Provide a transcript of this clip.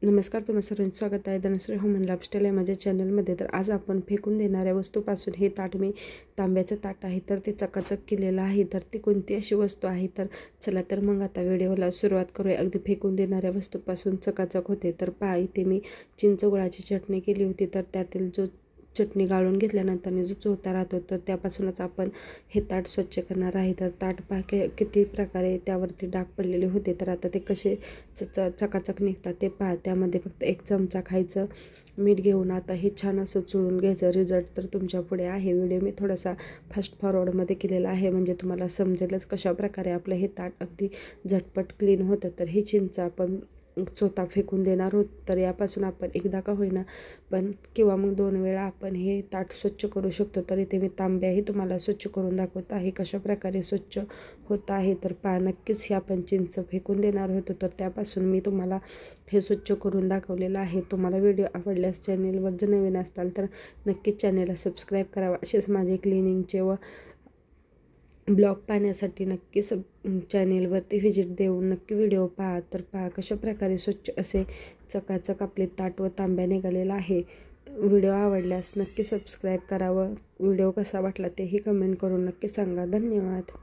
नमस्कार, तुम्हा सर्वांचं स्वागत आहे धनश्री होम अँड लाईफस्टाईल या माझ्या चॅनलमध्ये। तर आज आपण फेकून देणाऱ्या वस्तूपासून हे ताट, मी तांब्याचं ताट आहे तर ते चकाचक केलेलं आहे। तर ती कोणती अशी वस्तू आहे, तर चला तर मग आता व्हिडिओला सुरुवात करूया। अगदी फेकून देणाऱ्या वस्तूपासून चकाचक होते। तर पहा, इथे मी चिंच गुळाची चटणी केली होती, तर त्यातील जो चटणी गाळून घेतल्यानंतर जो चोथा राहतो तर त्यापासूनच आपण हे ताट स्वच्छ करणार आहे। तर ताट पहा किती प्रकारे त्यावरती डाग पडलेले होते, तर आता ते कसे चकाचक निघतात ते पहा। त्यामध्ये फक्त 1 चमचा खायचं मीठ घेऊन आता हे छान असं चुळून घ्यायचं। रिझल्ट तर तुमच्या पुढे आहे। व्हिडिओ मी थोडासा फास्ट फॉरवर्डमध्ये केलेला आहे, म्हणजे तुम्हाला समजेलच कशा प्रकारे आपलं हे ताट अगदी झटपट क्लीन होतं। तर ही चिंच आपण चोथा फेकून देणार आहोत, तर यापासून आपण एकदा का होईना पण किंवा मग 2 वेळा आपण हे ताट स्वच्छ करू शकतो। तर इथे मी तांब्याही तुम्हाला स्वच्छ करून दाखवत आहे कशा प्रकारे स्वच्छ होत आहे। तर पहा, नक्कीच हे आपण चिंच फेकून देणार होतो, तर त्यापासून मी तुम्हाला हे स्वच्छ करून दाखवलेलं आहे। तुम्हाला व्हिडिओ आवडल्यास चॅनेलवर जर नवीन असताल तर नक्कीच चॅनेलला सबस्क्राईब करावा। असेच माझे क्लिनिंगचे व ब्लॉग पाहण्यासाठी नक्की चॅनेलवरती व्हिजिट देऊन नक्की व्हिडिओ पहा। तर पहा कशा प्रकारे स्वच्छ असे चकाचक आपले ताट व तांब्या निघालेला आहे। व्हिडिओ आवडल्यास नक्की सबस्क्राईब करावं। व्हिडिओ कसा वाटला तेही कमेंट करून नक्की सांगा। धन्यवाद।